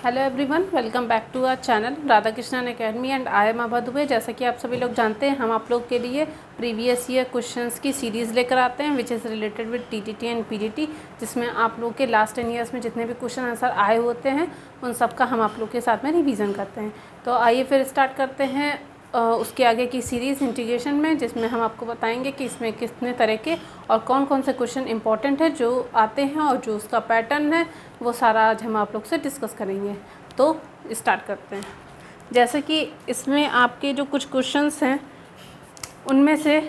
Hello everyone, welcome back to our channel Radha Krishnan academy and I am Abha Dubey. जैसा कि आप सभी लोग जानते हैं, हम आप लोग के लिए प्रीवियस ईयर क्वेश्चंस की सीरीज़ लेकर आते हैं which is related with TTT and PGT, जिसमें आप लोग के लास्ट 10 ईयर्स में जितने भी क्वेश्चन आंसर आए होते हैं उन सब का हम आप लोग के साथ में रिवीजन करते हैं। तो आइए फिर स्टार्ट करते हैं उसके आगे की सीरीज़ इंटीग्रेशन में, जिसमें हम आपको बताएंगे कि इसमें कितने तरह के और कौन कौन से क्वेश्चन इंपॉर्टेंट है जो आते हैं और जो उसका पैटर्न है वो सारा आज हम आप लोग से डिस्कस करेंगे। तो स्टार्ट करते हैं। जैसे कि इसमें आपके जो कुछ क्वेश्चंस हैं उनमें से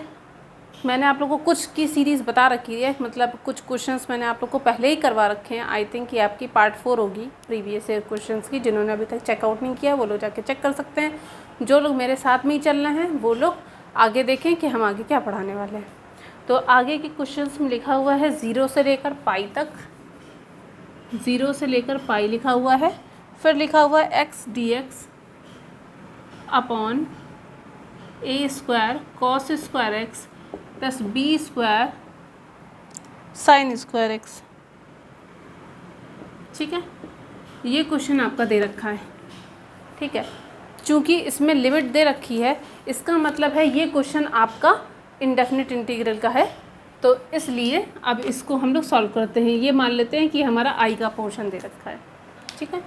मैंने आप लोगों को कुछ की सीरीज़ बता रखी है, मतलब कुछ क्वेश्चंस मैंने आप लोग को पहले ही करवा रखे हैं। आई थिंक कि आपकी पार्ट 4 होगी प्रीवियस ईयर क्वेश्चंस की। जिन्होंने अभी तक चेकआउट नहीं किया वो लोग जाके चेक कर सकते हैं। जो लोग मेरे साथ में ही चल रहे हैं वो लोग आगे देखें कि हम आगे क्या पढ़ाने वाले हैं। तो आगे के क्वेश्चंस में लिखा हुआ है 0 से लेकर पाई तक, 0 से लेकर पाई लिखा हुआ है। फिर लिखा हुआ है x d x upon a square cos square x plus b square sine square x. ठीक है, ये क्वेश्चन आपका दे रखा है। ठीक है, चूँकि इसमें लिमिट दे रखी है इसका मतलब है ये क्वेश्चन आपका इंडेफिनिट इंटीग्रल का है। तो इसलिए अब इसको हम लोग सॉल्व करते हैं। ये मान लेते हैं कि हमारा आई का पोर्शन दे रखा है। ठीक है,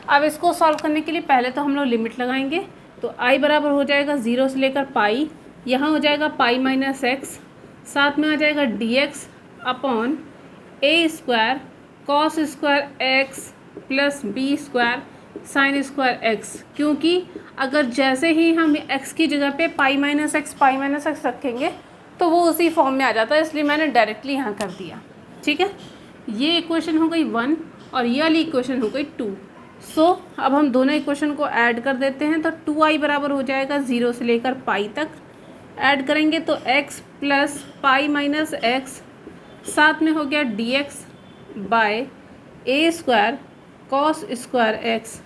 अब इसको सॉल्व करने के लिए पहले तो हम लोग लिमिट लगाएंगे। तो आई बराबर हो जाएगा 0 से लेकर पाई, यहाँ हो जाएगा पाई माइनस एक्स, साथ में आ जाएगा d x upon a square cos square x plus b square sine square x. क्योंकि अगर जैसे ही हम एक्स की जगह पे पाई माइनस एक्स रखेंगे तो वो उसी फॉर्म में आ जाता है, इसलिए मैंने डायरेक्टली यहाँ कर दिया। ठीक है, ये इक्वेशन हो गई 1 और ये वाली इक्वेशन हो गई 2। सो अब हम दोनों इक्वेशन को ऐड कर देते हैं। तो 2i बराबर हो जाएगा 0 से लेकर पाई तक। ऐड करेंगे तो x plus pi minus x, साथ में हो गया d x by a square cos square x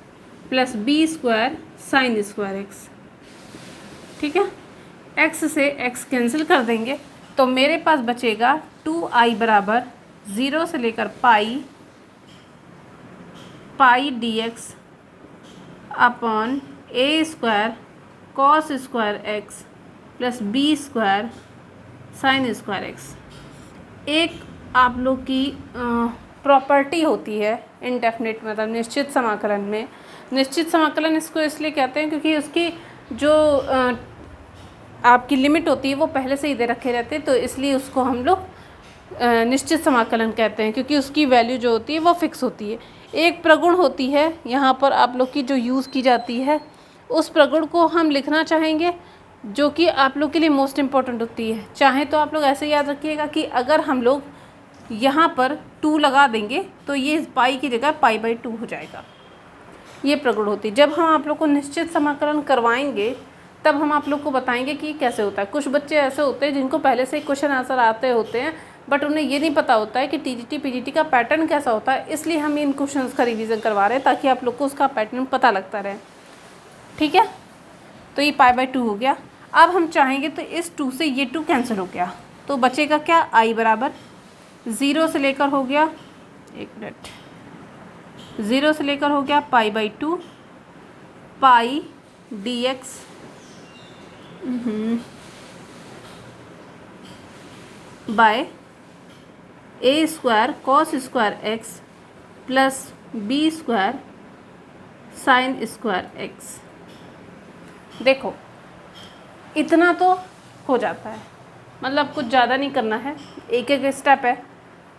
plus b square sine square x. ठीक है, x से x कैंसिल कर देंगे तो मेरे पास बचेगा 2i बराबर 0 से लेकर pi d x upon a square cos square x plus b square sine square x. एक आप लोग की प्रॉपर्टी होती है इंडेफिनिट, मतलब निश्चित समाकलन में। निश्चित समाकलन इसको इसलिए कहते हैं क्योंकि उसकी जो आपकी लिमिट होती है वो पहले से ही दे रखे रहते हैं, तो इसलिए उसको हम लोग निश्चित समाकलन कहते हैं, क्योंकि उसकी वैल्यू जो होती है वो फिक्स होती है। एक प्रगुण होती है यहाँ पर आप लोग की जो यूज़ की जाती है, उस प्रगुण को हम लिखना चाहेंगे जो कि आप लोग के लिए मोस्ट इम्पॉर्टेंट होती है। चाहे तो आप लोग ऐसे याद रखिएगा कि अगर हम लोग यहाँ पर 2 लगा देंगे तो ये पाई की जगह पाई बाई 2 हो जाएगा। ये प्रगुण होती है। जब हम आप लोग को निश्चित समाकलन करवाएंगे तब हम आप लोग को बताएंगे कि कैसे होता है। कुछ बच्चे ऐसे होते हैं जिनको पहले से क्वेश्चन आंसर आते होते हैं बट उन्हें ये नहीं पता होता है कि टीजीटी पीजीटी का पैटर्न कैसा होता है, इसलिए हम इन क्वेश्चंस का रिवीजन करवा रहे हैं ताकि आप लोग को उसका पैटर्न पता लगता रहे। ठीक है, तो ये पाई बाई 2 हो गया। अब हम चाहेंगे तो इस 2 से ये 2 कैंसिल हो गया तो बचेगा क्या, आई बराबर 0 से लेकर हो गया 0 से लेकर हो गया pi by 2 pi d x by a square cos square x plus b square sine square x. देखो इतना तो हो जाता है, मतलब कुछ ज़्यादा नहीं करना है, एक एक स्टेप है।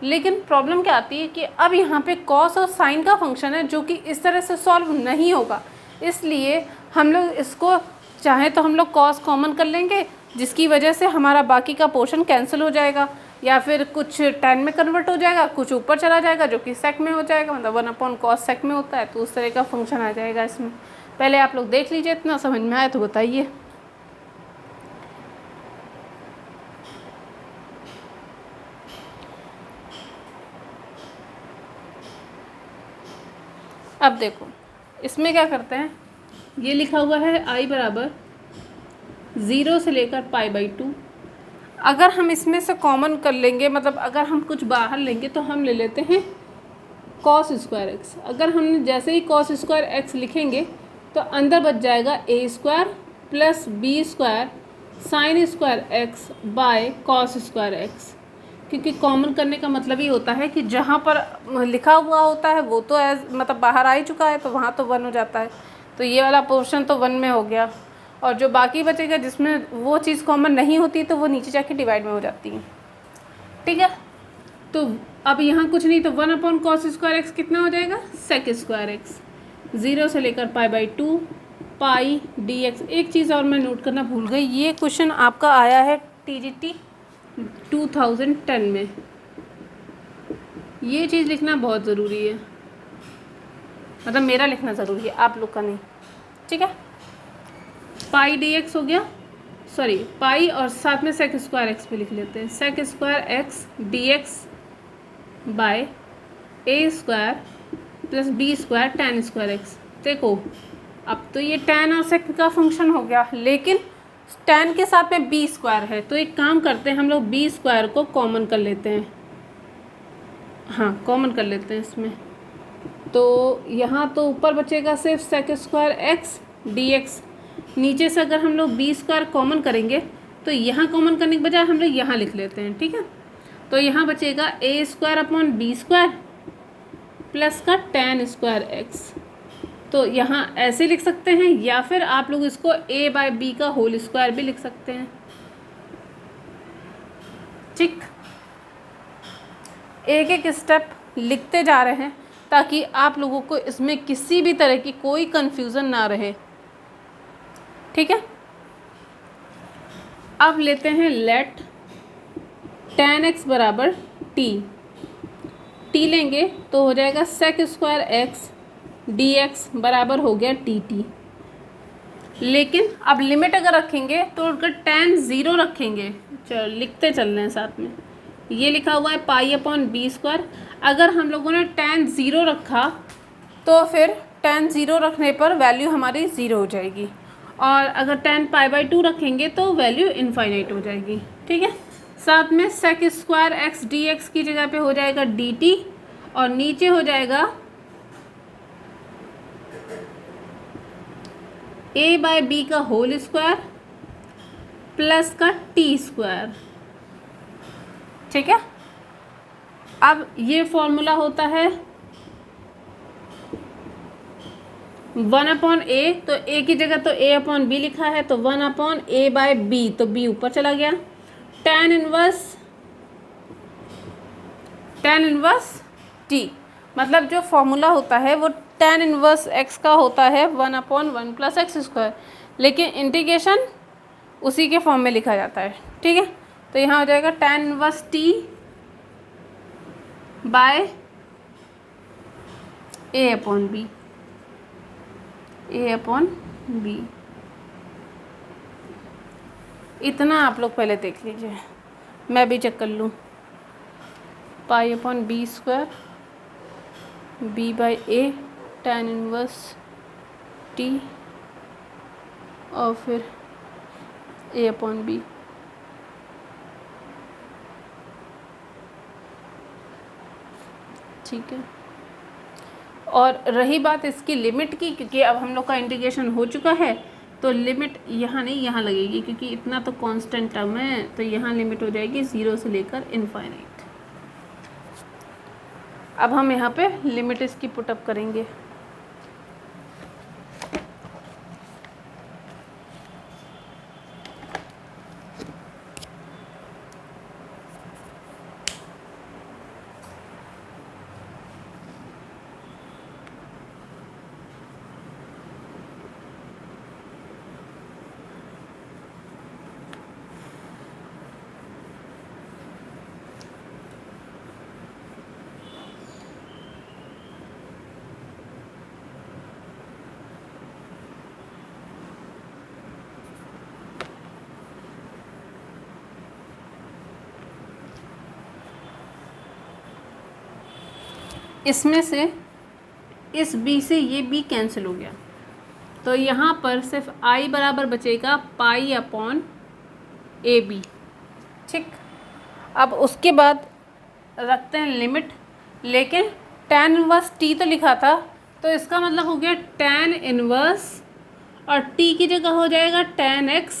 लेकिन प्रॉब्लम क्या आती है कि अब यहाँ पे कॉस और साइन का फंक्शन है जो कि इस तरह से सॉल्व नहीं होगा, इसलिए हम लोग इसको चाहे तो हम लोग कॉस कॉमन कर लेंगे जिसकी वजह से हमारा बाकी का पोर्शन कैंसिल हो जाएगा, या फिर कुछ tan में कन्वर्ट हो जाएगा, कुछ ऊपर चला जाएगा जो कि सेक में हो जाएगा, मतलब 1/cos सेक में होता है, तो उस तरह का फंक्शन आ जाएगा इसमें। पहले आप लोग देख लीजिए, इतना समझ में आया तो बताइए। अब देखो इसमें क्या करते हैं, ये लिखा हुआ है आई बराबर 0 से लेकर पाई बाई 2। अगर हम इसमें से कॉमन कर लेंगे, मतलब अगर हम कुछ बाहर लेंगे तो हम ले लेते हैं कॉस स्क्वायर एक्स। अगर हमने जैसे ही कॉस स्क्वायर एक्स लिखेंगे तो अंदर बच जाएगा a square plus b square sine square x by cos square x, क्योंकि कॉमन करने का मतलब ही होता है कि जहाँ पर लिखा हुआ होता है वो तो मतलब बाहर आ ही चुका है, तो वहाँ तो 1 हो जाता है। तो ये वाला पोर्शन तो 1 में हो गया, और जो बाकी बचेगा जिसमें वो चीज़ कॉमन नहीं होती तो वो नीचे जाके डिवाइड में हो जाती है। ठीक है, तो अब यहाँ कुछ नहीं, तो 1 अपॉन कॉस स्क्वायर एक्स कितना हो जाएगा, सेक स्क्वायर एक्स, 0 से लेकर π/2 पाई डी एक्स। एक चीज़ और मैं नोट करना भूल गई, ये क्वेश्चन आपका आया है TGT 2010 में। ये चीज़ लिखना बहुत ज़रूरी है, मतलब मेरा लिखना ज़रूरी है, आप लोग का नहीं। ठीक है, पाई डी एक्स हो गया, सॉरी पाई और साथ में सेक स्क्वायर एक्स भी लिख लेते हैं, sec square x d x by a square plus b square tan square x. देखो अब तो ये टैन और सेक का फंक्शन हो गया, लेकिन टैन के साथ में बी स्क्वायर है, तो एक काम करते हैं हम लोग बी स्क्वायर को कॉमन कर लेते हैं। हाँ कॉमन कर लेते हैं इसमें, तो यहाँ तो ऊपर बचेगा सिर्फ sec square x d x, नीचे से अगर हम लोग बी स्क्वायर कॉमन करेंगे तो यहाँ कॉमन करने के बजाय हम लोग यहाँ लिख लेते हैं। ठीक है, तो यहाँ बचेगा a square upon b square plus का टैन स्क्वायर एक्स। तो यहाँ ऐसे लिख सकते हैं, या फिर आप लोग इसको ए बाय बी का होल स्क्वायर भी लिख सकते हैं। ठीक, एक एक स्टेप लिखते जा रहे हैं ताकि आप लोगों को इसमें किसी भी तरह की कोई कंफ्यूजन ना रहे। ठीक है, अब लेते हैं लेट tan x बराबर t लेंगे तो हो जाएगा sec square x d x बराबर हो गया टी। लेकिन अब लिमिट अगर रखेंगे तो अगर tan 0 रखेंगे, चलो लिखते चल रहे हैं साथ में, ये लिखा हुआ है पाई अपॉन बी स्क्वायर। अगर हम लोगों ने tan 0 रखा तो फिर tan 0 रखने पर वैल्यू हमारी 0 हो जाएगी, और अगर tan π/2 रखेंगे तो वैल्यू इनफाइनाइट हो जाएगी। ठीक है, साथ में sec square x d x की जगह पे हो जाएगा dt, और नीचे हो जाएगा a बाय बी का होल स्क्वायर प्लस का टी स्क्वायर। ठीक है, अब ये फॉर्मूला होता है 1 अपॉन ए, तो ए की जगह तो a अपॉन बी लिखा है, तो 1 अपॉन ए बाय बी, तो b ऊपर चला गया, tan इनवर्स t, मतलब जो फॉर्मूला होता है वो tan इनवर्स x का होता है 1 अपॉन 1 प्लस एक्स स्क्वायर, लेकिन इंटीग्रेशन उसी के फॉर्म में लिखा जाता है। ठीक है, तो यहाँ हो जाएगा tan inverse t by a upon b, a upon b. इतना आप लोग पहले देख लीजिए, मैं भी चेक कर लूँ। Pi upon b square b by a tan inverse t, और फिर ए अपॉन बी। ठीक है, और रही बात इसकी लिमिट की, क्योंकि अब हम लोग का इंटीग्रेशन हो चुका है तो लिमिट यहाँ नहीं यहाँ लगेगी, क्योंकि इतना तो कांस्टेंट टर्म है, तो यहाँ लिमिट हो जाएगी 0 से लेकर इनफाइनाइट। अब हम यहाँ पे लिमिट इसकी पुटअप करेंगे। इसमें से इस b से ये b कैंसिल हो गया, तो यहाँ पर सिर्फ i बराबर बचेगा पाई अपॉन ए बी। ठीक, अब उसके बाद रखते हैं लिमिट, लेकिन tan इनवर्स t तो लिखा था, तो इसका मतलब हो गया tan इनवर्स और t की जगह हो जाएगा tan x,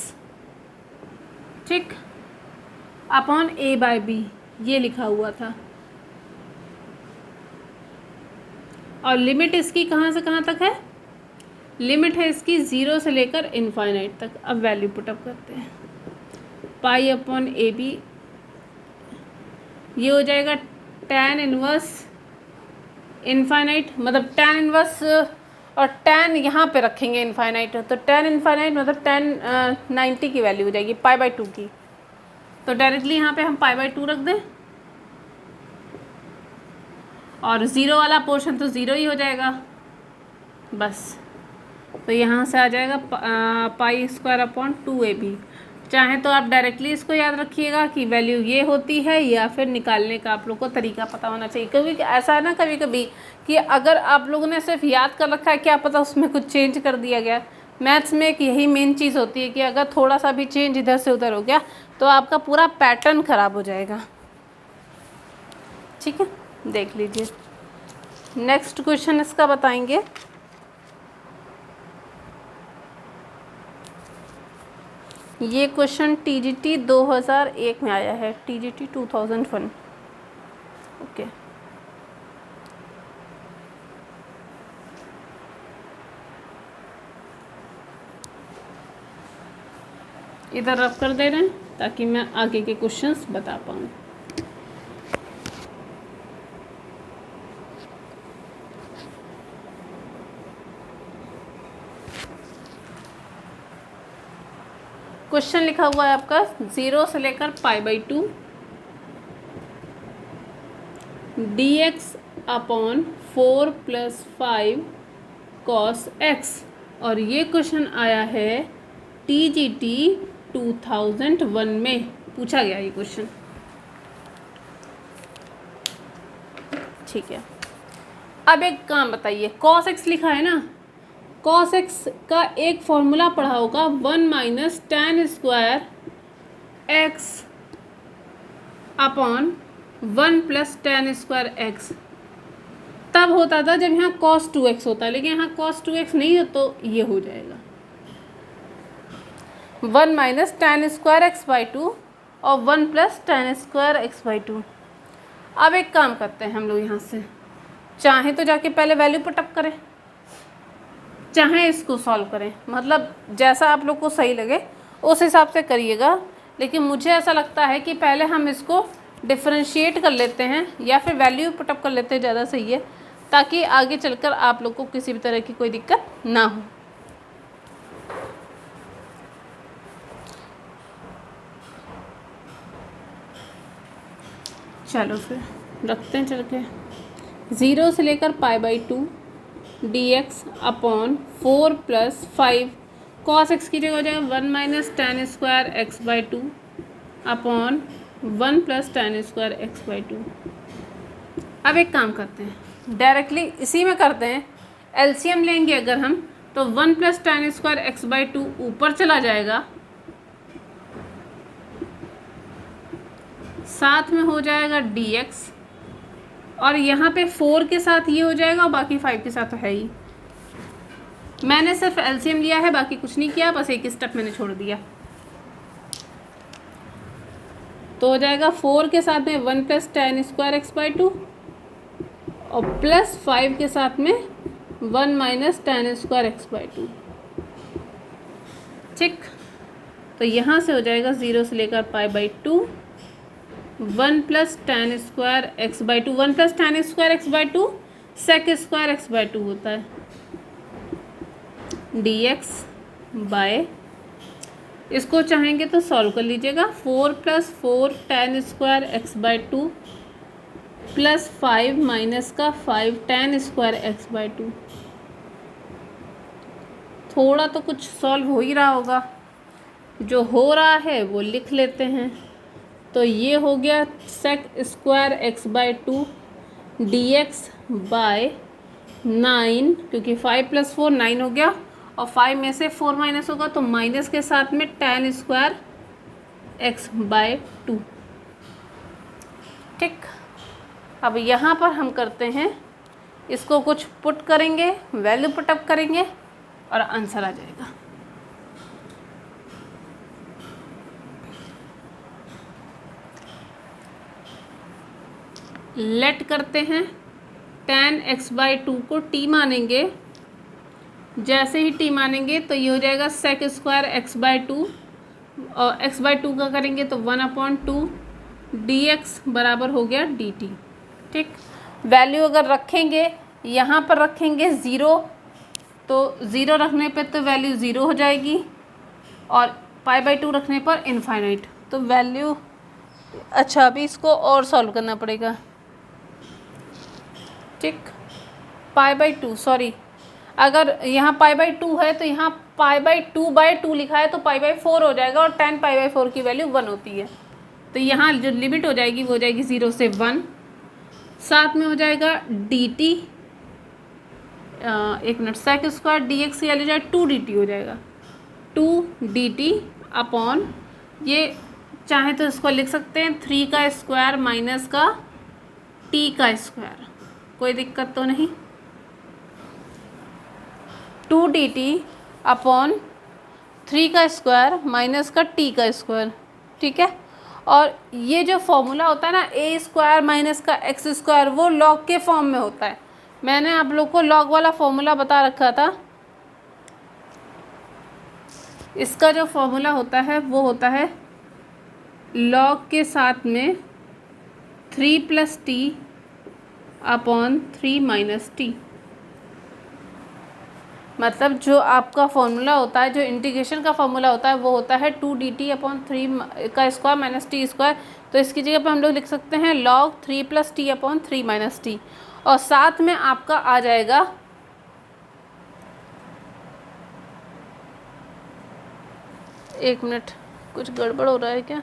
ठीक, अपॉन a/b, ये लिखा हुआ था। और लिमिट इसकी कहाँ से कहाँ तक है? लिमिट है इसकी 0 से लेकर इनफाइनाइट तक। अब वैल्यू पुटअप करते हैं। पाई अपॉन ए बी, ये हो जाएगा tan इनवर्स इनफाइनाइट, मतलब tan इनवर्स, और tan यहाँ पे रखेंगे इनफाइनाइट, तो tan इनफाइनाइट मतलब tan 90 की वैल्यू हो जाएगी π/2 की। तो डायरेक्टली यहाँ पे हम π/2 रख दें और ज़ीरो वाला पोर्शन तो ज़ीरो ही हो जाएगा बस। तो यहाँ से आ जाएगा π²/2ab। चाहे तो आप डायरेक्टली इसको याद रखिएगा कि वैल्यू ये होती है, या फिर निकालने का आप लोग को तरीका पता होना चाहिए। क्योंकि ऐसा है ना कभी कभी कि अगर आप लोगों ने सिर्फ याद कर रखा है, क्या पता उसमें कुछ चेंज कर दिया गया। मैथ्स में एक यही मेन चीज़ होती है कि अगर थोड़ा सा भी चेंज इधर से उधर हो गया तो आपका पूरा पैटर्न ख़राब हो जाएगा। ठीक है, देख लीजिए। नेक्स्ट क्वेश्चन इसका बताएंगे। ये क्वेश्चन TGT 2001 में आया है, TGT 2001। ओके, इधर रब कर दे रहे हैं ताकि मैं आगे के क्वेश्चंस बता पाऊँ। क्वेश्चन लिखा हुआ है आपका 0 से लेकर π/2 dx अपॉन 4 + 5 cos x, और ये क्वेश्चन आया है TGT 2001 में पूछा गया ये क्वेश्चन। ठीक है, अब एक काम बताइए, cos x लिखा है ना, cos x का एक फॉर्मूला पढ़ा होगा 1 - tan square x upon 1 + tan square x। तब होता था जब यहाँ cos 2x होता है, लेकिन यहाँ cos 2x नहीं है, तो ये हो जाएगा 1 - tan स्क्वायर x/2 और 1 + tan स्क्वायर x/2। अब एक काम करते हैं हम लोग, यहाँ से चाहे तो जाके पहले वैल्यू पुटअप करें, चाहे इसको सॉल्व करें, मतलब जैसा आप लोग को सही लगे उस हिसाब से करिएगा। लेकिन मुझे ऐसा लगता है कि पहले हम इसको डिफरेंशिएट कर लेते हैं या फिर वैल्यू पुटअप कर लेते हैं, ज़्यादा सही है, ताकि आगे चलकर आप लोग को किसी भी तरह की कोई दिक्कत ना हो। चलो फिर रखते हैं चल के। 0 से लेकर π/2 dx अपॉन 4 + 5 cos x की जगह हो जाएगा 1 - tan square x/2 upon 1 + tan square x/2। अब एक काम करते हैं, डायरेक्टली इसी में करते हैं। एलसीएम लेंगे अगर हम, तो 1 + tan स्क्वायर x/2 ऊपर चला जाएगा, साथ में हो जाएगा dx, और यहाँ पे 4 के साथ ये हो जाएगा और बाकी 5 के साथ तो है ही। मैंने सिर्फ एलसीएम लिया है, बाकी कुछ नहीं किया, बस एक स्टेप मैंने छोड़ दिया। तो हो जाएगा 4 के साथ में 1 + tan स्क्वायर x/2 और +5 के साथ में 1 - tan स्क्वायर x/2। ठीक, तो यहाँ से हो जाएगा 0 से लेकर π/2 1 + tan square x/2। 1 + tan square x/2 sec square x/2 होता है, dx बाय, इसको चाहेंगे तो सॉल्व कर लीजिएगा, 4 + 4 tan square x/2 + 5 - 5 tan square x/2। थोड़ा तो कुछ सॉल्व हो ही रहा होगा, जो हो रहा है वो लिख लेते हैं। तो ये हो गया sec square x/2 dx bye 9, क्योंकि 5 + 4 9 हो गया, और 5 में से 4 माइनस होगा तो माइनस के साथ में tan स्क्वायर x/2। ठीक, अब यहाँ पर हम करते हैं इसको कुछ पुट करेंगे, वैल्यू पुटअप करेंगे और आंसर आ जाएगा। लेट करते हैं, tan x/2 को t मानेंगे। जैसे ही t मानेंगे तो ये हो जाएगा sec स्क्वायर x/2 और x/2 का करेंगे तो 1/2 dx बराबर हो गया dt। ठीक, वैल्यू अगर रखेंगे यहाँ पर रखेंगे 0, तो 0 रखने पे तो वैल्यू 0 हो जाएगी और π/2 रखने पर इनफाइनाइट, तो वैल्यू, अच्छा अभी इसको और सॉल्व करना पड़ेगा। ठीक, π/2 सॉरी, अगर यहाँ π/2 है तो यहाँ π/2/2 लिखा है तो π/4 हो जाएगा और tan π/4 की वैल्यू 1 होती है, तो यहाँ जो लिमिट हो जाएगी वो हो जाएगी 0 से 1। साथ में हो जाएगा dt, एक मिनट, sec स्क्वायर dx की वैल्यू जाए 2 dt हो जाएगा, 2 dt अपॉन, ये चाहे तो इसको लिख सकते हैं 3 का स्क्वायर माइनस का t का स्क्वायर, कोई दिक्कत तो नहीं। 2 dt अपॉन 3 का स्क्वायर माइनस का t का स्क्वायर। ठीक है, और ये जो फॉर्मूला होता है ना a स्क्वायर माइनस का x स्क्वायर, वो लॉग के फॉर्म में होता है। मैंने आप लोग को लॉग वाला फॉर्मूला बता रखा था। इसका जो फॉर्मूला होता है वो होता है लॉग के साथ में 3 + t अपॉन 3 - t, मतलब जो आपका फॉर्मूला होता है, जो इंटीग्रेशन का फॉर्मूला होता है वो होता है 2 dt अपॉन 3 का स्क्वायर माइनस t स्क्वायर। तो इसकी जगह पे हम लोग लिख सकते हैं log 3 + t अपॉन 3 - t, और साथ में आपका आ जाएगा एक मिनट, कुछ गड़बड़ हो रहा है क्या?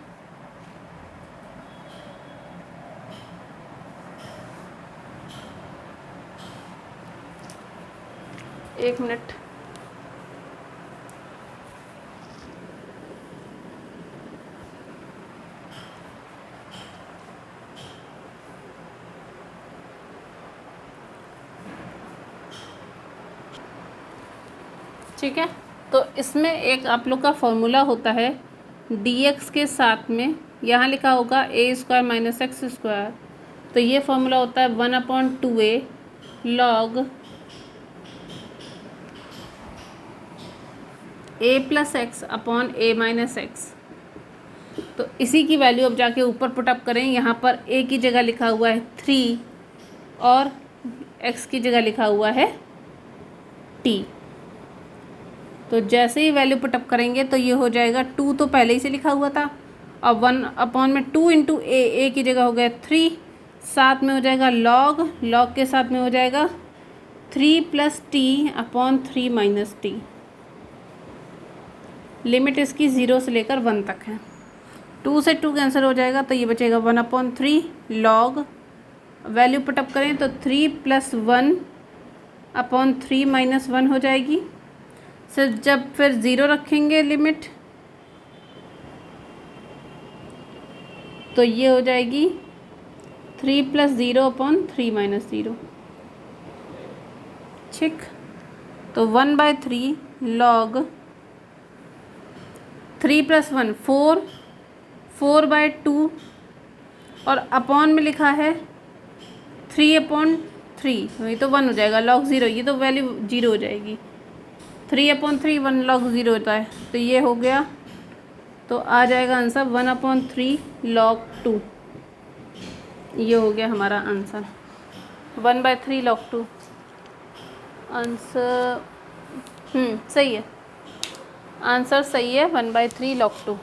एक मिनट, ठीक है। तो इसमें एक आप लोग का फॉर्मूला होता है dx के साथ में, यहाँ लिखा होगा a square minus x square, तो ये फॉर्मूला होता है 1/2a log a + x upon a - x। तो इसी की वैल्यू अब जाके ऊपर पुटअप करें। यहाँ पर a की जगह लिखा हुआ है 3 और x की जगह लिखा हुआ है t। तो जैसे ही वैल्यू पुटअप करेंगे तो ये हो जाएगा 2 तो पहले ही से लिखा हुआ था, और 1/2 × a की जगह हो गया 3, साथ में हो जाएगा log के साथ में हो जाएगा 3 + t अपॉन 3 - t। लिमिट इसकी 0 से लेकर 1 तक है। 2 से 2 कैंसिल हो जाएगा तो ये बचेगा 1/3 log, वैल्यू पुटअप करें तो 3 + 1 अपॉन 3 - 1 हो जाएगी। सिर्फ जब फिर 0 रखेंगे लिमिट तो ये हो जाएगी 3 + 0 अपॉन 3 - 0। ठीक, तो 1/3 log 3 + 1 4, 4/2 और अपॉन में लिखा है 3/3, ये तो 1 हो जाएगा log 0, ये तो वैल्यू 0 हो जाएगी। 3/3 1 log 0 होता है, तो ये हो गया, तो आ जाएगा आंसर 1/3 log 2। ये हो गया हमारा आंसर 1/3 log 2। आंसर सही है, आंसर सही है 1/3 log 2।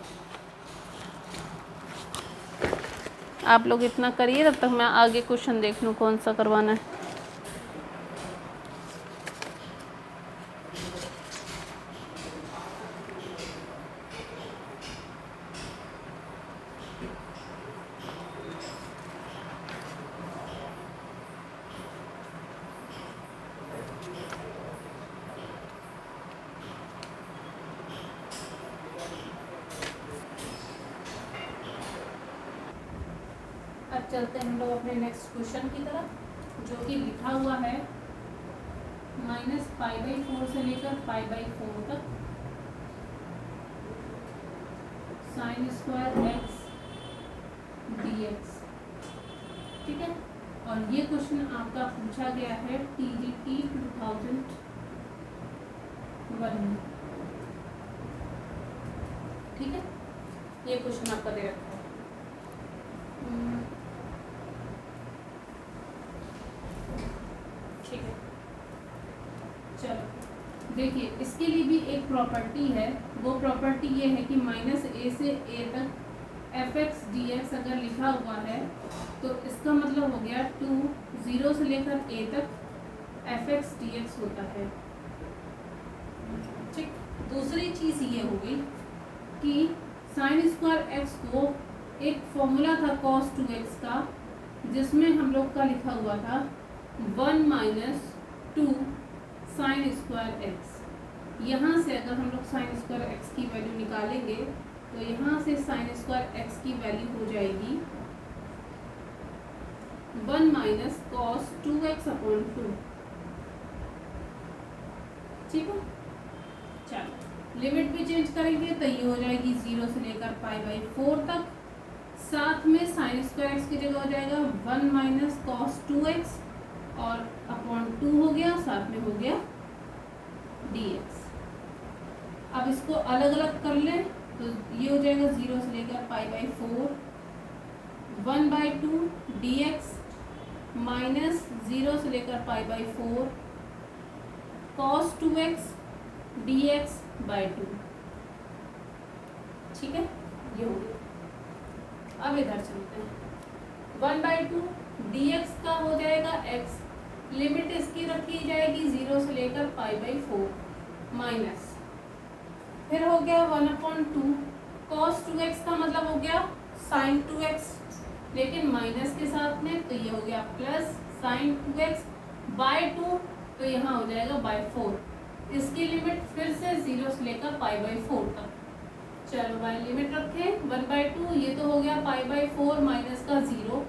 आप लोग इतना करिए, तब तक मैं आगे क्वेश्चन देख लूँ कौन सा करवाना है। अब चलते हैं हम लोग अपने नेक्स्ट क्वेश्चन की तरफ। जो कि लिखा हुआ है -π/4 से लेकर π/4 तक sin स्क्वायर x dx। ठीक है, और ये क्वेश्चन आपका पूछा गया है TGT 2001 में। ठीक है, ये क्वेश्चन आपका दे रखा है। ठीक है, चलो देखिए, इसके लिए भी एक प्रॉपर्टी है। वो प्रॉपर्टी ये है कि -a से a तक fx dx अगर लिखा हुआ है तो इसका मतलब हो गया 2 0 से लेकर a तक fx dx होता है। ठीक, दूसरी चीज़ ये हो गई कि साइन स्क्वायर x को एक फॉर्मूला था cos 2x का, जिसमें हम लोग का लिखा हुआ था 1 - 2 साइन स्क्वायर x। यहाँ से अगर हम लोग साइन स्क्वायर x की वैल्यू निकालेंगे तो यहाँ से साइन स्क्वायर x की वैल्यू हो जाएगी 1 - cos 2x/2। ठीक है, चलो लिमिट भी चेंज करेंगे तो ये हो जाएगी 0 से लेकर π/4 तक। साथ में साइन स्क्वायर x की जगह हो जाएगा 1 - cos 2x और /2 हो गया, साथ में हो गया dx। अब इसको अलग अलग कर लें तो ये हो जाएगा 0 से लेकर π/4 1/2 dx माइनस 0 से लेकर π/4 cos 2x dx/2। ठीक है, ये हो गया। अब इधर चलते हैं, 1/2 dx का हो जाएगा x, लिमिट इसकी रखी जाएगी 0 से लेकर π/4 माइनस, फिर हो गया 1/2 cos 2x का मतलब हो गया sin 2x, लेकिन माइनस के साथ में, तो ये हो गया प्लस sin 2x/2, तो यहाँ हो जाएगा /4। इसकी लिमिट फिर से 0 से लेकर π/4 तक। चलो भाई लिमिट रखें 1/2, ये तो हो गया π/4 माइनस का 0,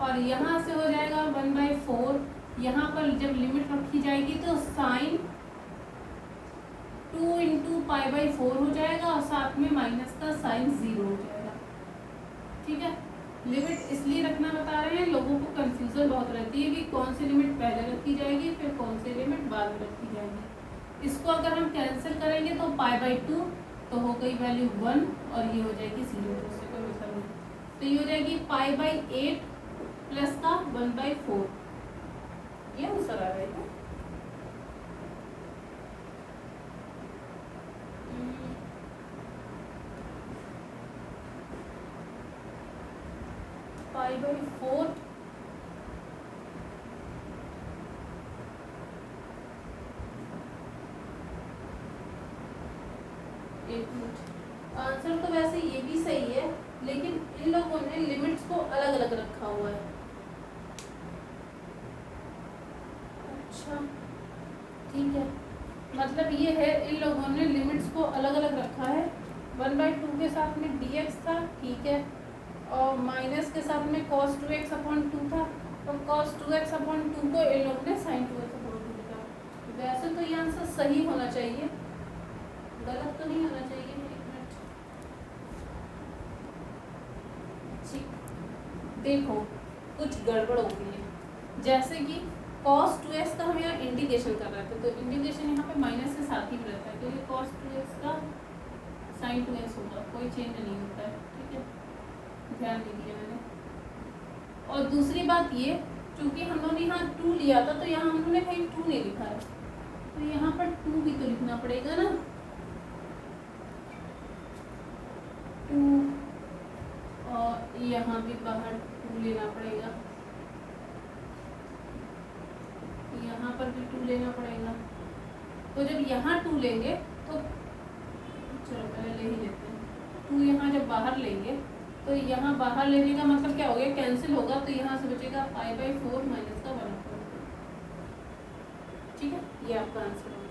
और यहाँ से हो जाएगा 1/4। यहाँ पर जब लिमिट रखी जाएगी तो साइन 2 × π/4 हो जाएगा और साथ में माइनस का साइन 0 हो जाएगा। ठीक है, लिमिट इसलिए रखना बता रहे हैं, लोगों को कंफ्यूजन बहुत रहती है कि कौन सी लिमिट पहले रखी जाएगी फिर कौन सी लिमिट बाद में रखी जाएगी। इसको अगर हम कैंसिल करेंगे तो π/2 तो हो गई वैल्यू 1 और ये हो जाएगी 0, तो उससे कोई मतलब नहीं। तो ये हो जाएगी π/8 प्लस का 1/4। ये आंसर आ रहा है। π/4 आंसर तो वैसे ये भी सही है, लेकिन इन लोगों ने लिमिट्स को अलग अलग रखा हुआ है। अच्छा ठीक है, मतलब ये है इन लोगों ने लिमिट्स को अलग अलग रखा है। 1/2 के साथ में dx था, ठीक है, और माइनस के साथ में cos 2x/2 था, तो cos 2x/2 को इन लोगों ने sin 2x/2 लिखा। वैसे तो ये आंसर सही होना चाहिए, गलत तो नहीं होना चाहिए। एक मिनट, ठीक, देखो कुछ गड़बड़ हो गई है। जैसे कि cos 2x का हम यहाँ इंटीग्रेशन कर रहे थे, तो इंटीग्रेशन यहाँ पे माइनस के साथ ही रहता है, क्योंकि cos 2x का sin 2x होगा, कोई चेंज नहीं होता है। ठीक है, ध्यान नहीं दिया मैंने। और दूसरी बात ये, चूंकि हम लोगों ने यहाँ 2 लिया था, तो यहाँ हम लोगों ने कहीं 2 नहीं लिखा है, तो यहाँ पर 2 भी तो लिखना पड़ेगा ना। 2 और यहाँ भी बाहर 2 लेना पड़ेगा, यहाँ पर भी 2 लेना पड़ेगा। तो जब यहाँ 2 लेंगे तो चलो पहले ले ही लेते हैं। 2 यहाँ जब बाहर लेंगे तो यहाँ बाहर लेने का मतलब क्या हो गया, कैंसिल होगा, तो यहाँ से बचेगा π/4 माइनस का 1/4। ठीक है, ये आपका आंसर हो गया।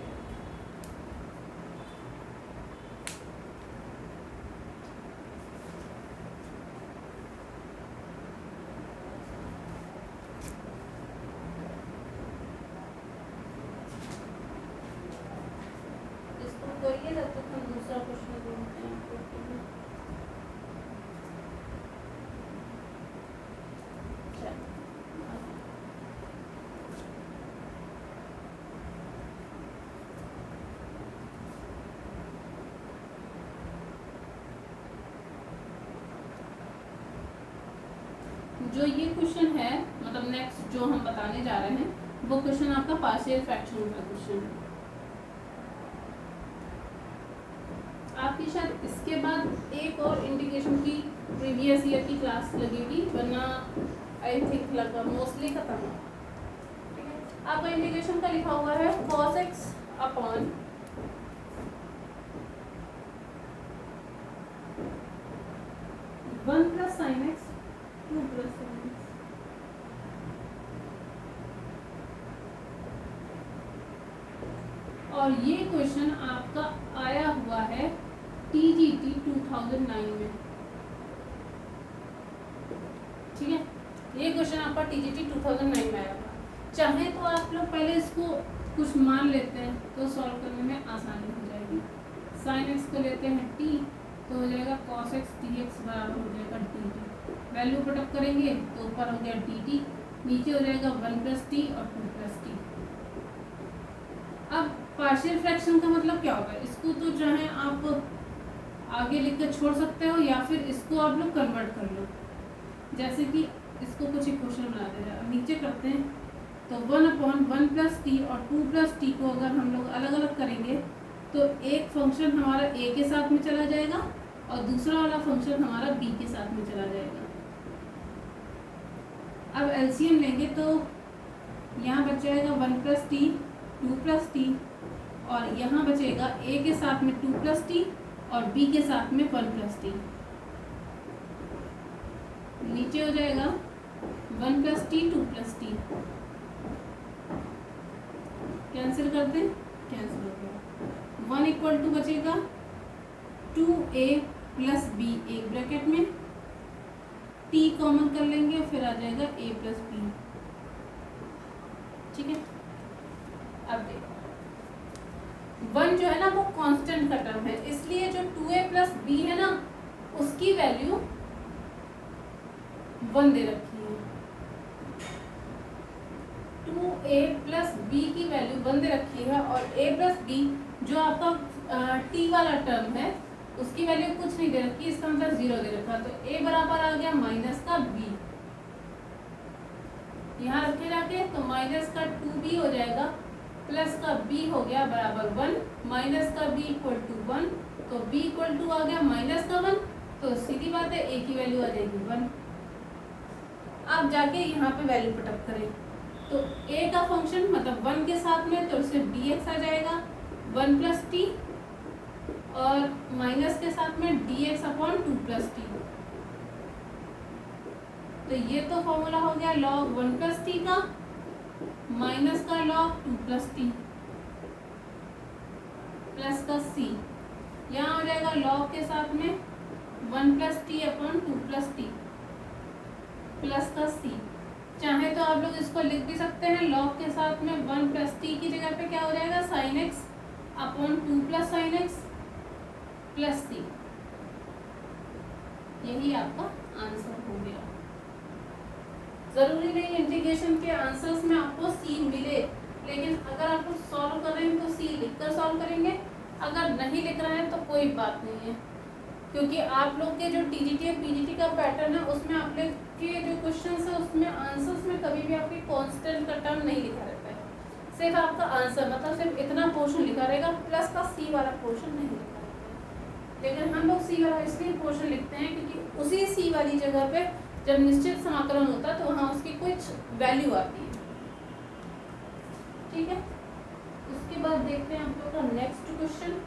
जो ये क्वेश्चन है, मतलब नेक्स्ट जो हम बताने जा रहे हैं वो क्वेश्चन आपका पार्शियल फ्रैक्शन का क्वेश्चन है। आपकी शायद इसके बाद एक और इंटीग्रेशन की प्रीवियस ईयर की क्लास लगेगी, वरना आई थिंक लगभग मोस्टली खत्म है। ठीक है, आपका इंटीग्रेशन का लिखा हुआ है cos x upon one plus sine x two plus sine x. और ये क्वेश्चन आपका आया हुआ है TGT 2009 में। ठीक है, ये क्वेश्चन आपका TGT 2009 में आया हुआ। चाहे तो आप लोग पहले इसको कुछ मान लेते हैं तो सॉल्व करने में आसानी हो जाएगी। साइन एक्स को लेते हैं t, तो हो जाएगा cos x dx बराबर हो जाएगा dt। वैल्यू पुटअप करेंगे तो ऊपर हो गया dt, नीचे हो जाएगा 1 प्लस टी और 2 प्लस टी। अब पार्शियल फ्रैक्शन का मतलब क्या होगा, इसको तो चाहे आप आगे लिख कर छोड़ सकते हो या फिर इसको आप लोग कन्वर्ट कर लो। जैसे कि इसको कुछ इक्वेशन बना दे रहा है, नीचे करते हैं तो 1/1 प्लस टी और 2 प्लस टी को अगर हम लोग अलग अलग करेंगे तो एक फंक्शन हमारा a के साथ में चला जाएगा और दूसरा वाला फंक्शन हमारा b के साथ में चला जाएगा। अब एलसीएम लेंगे तो यहाँ बच जाएगा 1 प्लस टी 2 प्लस टी, और यहाँ बचेगा a के साथ में 2 प्लस टी और b के साथ में 1 प्लस टी। नीचे हो जाएगा 1 plus T 2 plus T, cancel कर दें, कैंसिल हो गया। 1 इक्वल टू बचेगा 2a प्लस b एक ब्रैकेट में, t कॉमन कर लेंगे फिर आ जाएगा a प्लस b। ठीक है, अब देखो 1 जो है ना वो कांस्टेंट का टर्म है, इसलिए जो 2a प्लस b है ना उसकी वैल्यू 1 दे रखी है। 2a प्लस b की वैल्यू 1 दे रखी है और a प्लस b जो आपका t वाला टर्म है उसकी वैल्यू कुछ नहीं दे रखी, इसका मतलब 0 दे रखा। तो a बराबर आ गया माइनस का b, यहाँ रखे जाके तो माइनस का 2b हो जाएगा प्लस का b हो गया बराबर 1, माइनस का b इक्वल टू 1, तो b इक्वल टू आ गया माइनस का 1, तो सीधी बात है a की वैल्यू आ जाएगी 1। आप जाके यहाँ पे वैल्यू पुटअप करें तो a का फंक्शन मतलब 1 के साथ में तो सिर्फ dx आ जाएगा 1 प्लस टी और माइनस के साथ में dx अपॉन 2 प्लस टी। तो ये तो फॉर्मूला हो गया log 1 प्लस टी का माइनस का log 2 प्लस टी प्लस का c, यहाँ हो जाएगा log के साथ में 1 plus T upon 2 plus T plus का c। चाहे तो आप लोग इसको लिख भी सकते हैं log के साथ में 1 प्लस टी की जगह पे क्या हो जाएगा sin x upon 2 plus sine x plus c. यही आपका आंसर हो गया। जरूरी नहीं इंटीग्रेशन के आंसर्स में आपको सी मिले, लेकिन अगर आप लोग सॉल्व कर रहे हैं तो सी लिखकर सॉल्व करेंगे, अगर नहीं लिख रहे हैं तो कोई बात नहीं है, क्योंकि आप लोग के जो टीजीटी और पीजीटी का पैटर्न है उसमें आप लोग के जो क्वेश्चंस है उसमें आंसर्स में कभी भी आपके कांस्टेंट का टर्म नहीं लिखा रहता है, सिर्फ आपका आंसर मतलब सिर्फ इतना पोर्शन लिखा रहेगा, प्लस का सी वाला पोर्शन नहीं लिखा रहता है। लेकिन हम लोग सी वाला इसलिए पोर्शन लिखते हैं क्योंकि उसी सी वाली जगह पे जब निश्चित समाकलन होता है तो वहाँ उसकी कुछ वैल्यू आती है। ठीक है, उसके बाद देखते हैं आप लोग का नेक्स्ट क्वेश्चन।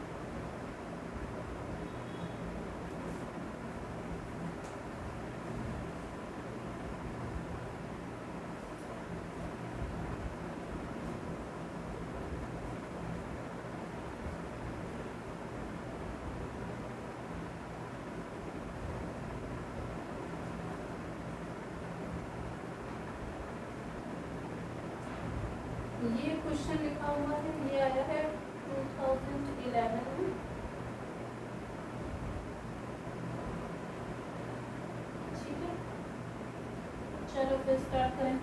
ये क्वेश्चन लिखा हुआ है, ये आया है 2011 में। ठीक है, चलो फिर स्टार्ट करें।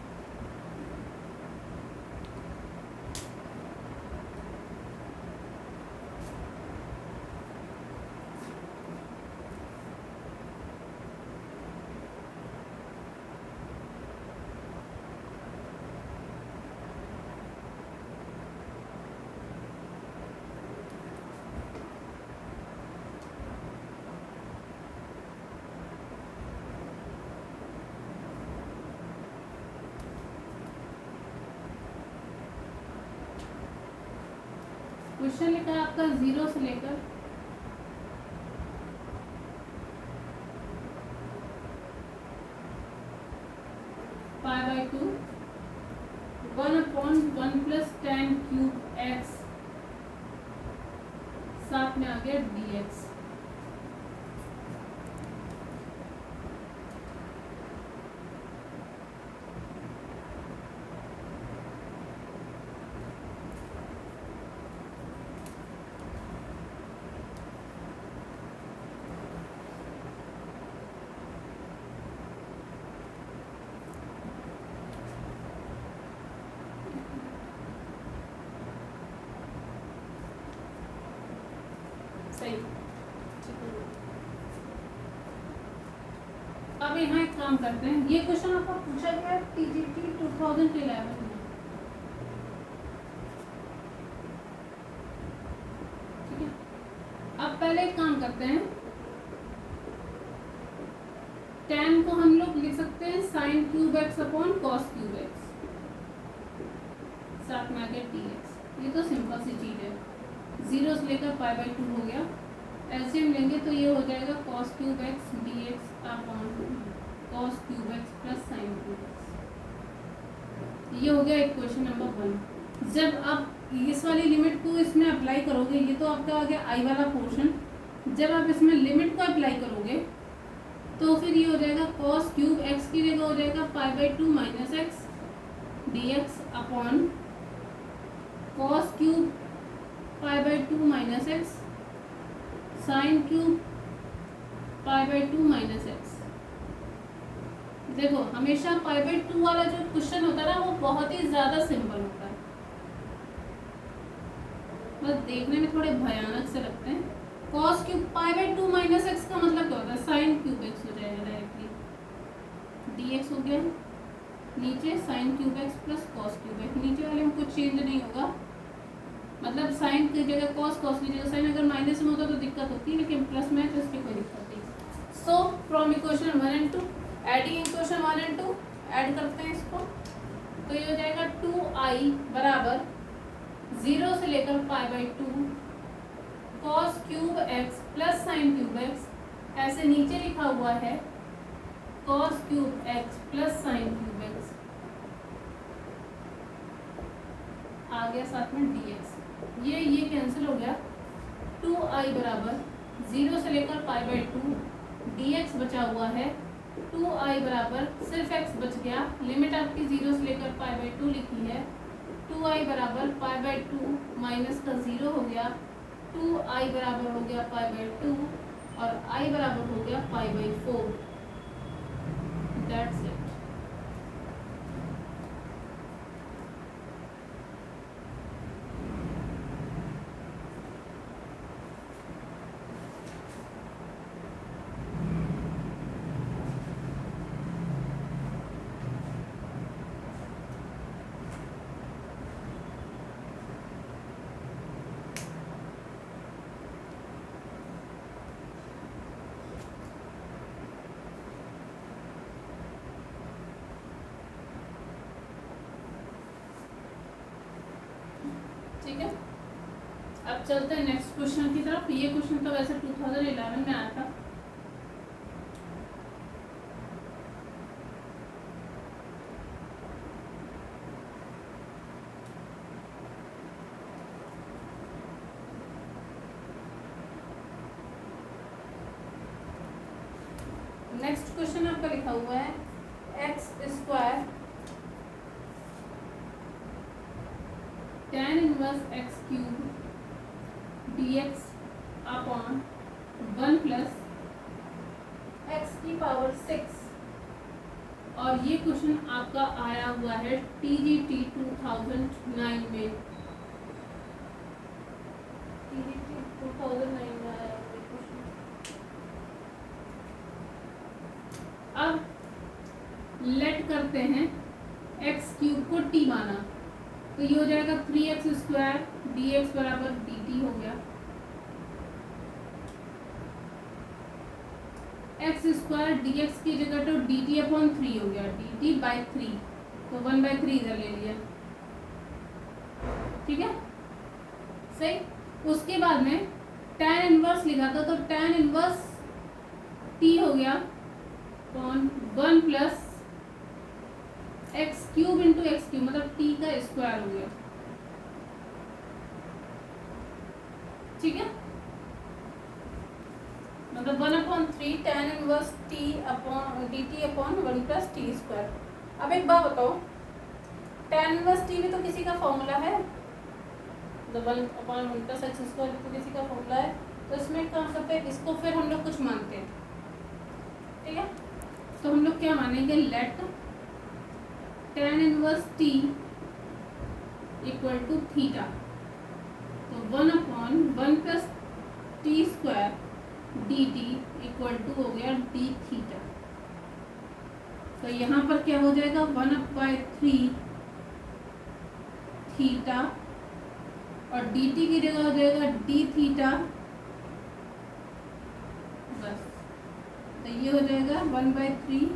क्वेश्चन लिखा है आपका 0 से लेकर π/2 1/1 + tan क्यूब x, साथ में आ गया dx। सही। अब यहाँ एक काम करते हैं, ये क्वेश्चन आपको पूछा गया है TGT 2011 में, ठीक है। अब पहले एक काम करते हैं, tan को हम लोग लिख सकते हैं sin cube x upon cos cube x, साथ में आगे dx। ये तो सिंपल सी चीज है, 0 से लेकर π/2 हो गया। एलसीएम लेंगे तो ये हो जाएगा cos cube x dx upon cos cube x plus sin cube x। ये हो गया इक्वेशन नंबर 1। जब आप इस वाली लिमिट को इसमें अप्लाई करोगे, ये तो आपका आ गया आई वाला पोर्शन, जब आप इसमें लिमिट को अप्लाई करोगे तो फिर ये हो जाएगा cos क्यूब x की जगह हो जाएगा π/2 minus x dx upon cos cube π/2 minus x sine cube π/2 minus x. देखो हमेशा π/2 वाला जो क्वेश्चन होता है ना, वो बहुत ही ज्यादा सिंपल होता है, बस देखने में थोड़े भयानक से लगते हैं। cos क्यूब π/2 माइनस एक्स का मतलब क्या होता है, साइन क्यूब एक्स हो जाएगा डायरेक्टली, dx हो गया, नीचे sine cube x plus cos cube x, नीचे वाले में कुछ चेंज नहीं होगा, मतलब साइन की जगह cos, cos की जगह साइन। अगर माइनस में होता तो दिक्कत होती है, लेकिन प्लस में है तो इसकी कोई दिक्कत नहीं। So from equation 1 and 2, adding equation 1 and 2 add करते हैं इसको, तो ये हो जाएगा 2i बराबर 0 से लेकर π/2 cos cube x plus sine cube x, ऐसे नीचे लिखा हुआ है cos cube x plus sine cube x, आ गया साथ में dx। ये कैंसिल हो गया, 2i बराबर 0 से लेकर π/2 dx बचा हुआ है, 2i बराबर सिर्फ x बच गया, लिमिट आपकी 0 से लेकर π/2 लिखी है, 2i बराबर π/2 माइनस का 0 हो गया, 2i बराबर हो गया π/2 और i बराबर हो गया π/4। That's it. ठीक है, अब चलते हैं नेक्स्ट क्वेश्चन की तरफ। ये क्वेश्चन तो वैसे 2011 में आया था। नेक्स्ट क्वेश्चन आपका लिखा हुआ है x² tan inverse x cube dx upon 1 plus x की पावर 6, और ये क्वेश्चन आपका आया हुआ है TGT 2009 में। TGT 2009 में आया हुआ ये क्वेश्चन। अब लेट करते हैं x क्यूब को t माना, तो ये हो जाएगा 3x² dx बराबर dt हो गया, x² dx की जगह तो dt अपॉन 3 हो गया, dt/3, तो 1/3 इधर ले लिया, ठीक है, सही। उसके बाद में tan इनवर्स लिखा था, तो tan इनवर्स t हो गया upon 1 plus x cube into x cube, मतलब t का स्क्वायर हो गया। ठीक है, मतलब 1/3 tan inverse t upon dt upon 1 plus t square. अब एक बात बताओ, tan इनवर्स t भी तो किसी का फॉर्मूला है, 1/1 प्लस एक्स स्क्वायर तो किसी का फॉर्मूला है, तो इसमें क्या करते हैं, इसको फिर हम लोग कुछ मानते हैं। ठीक है, तो हम लोग क्या मानेंगे, let tan inverse t equal to theta, तो 1/1 plus t square dt equal to हो गया d थीटा। तो यहाँ पर क्या हो जाएगा, 1/3 थीटा और dt की जगह हो जाएगा d थीटा, बस। तो ये हो जाएगा 1/3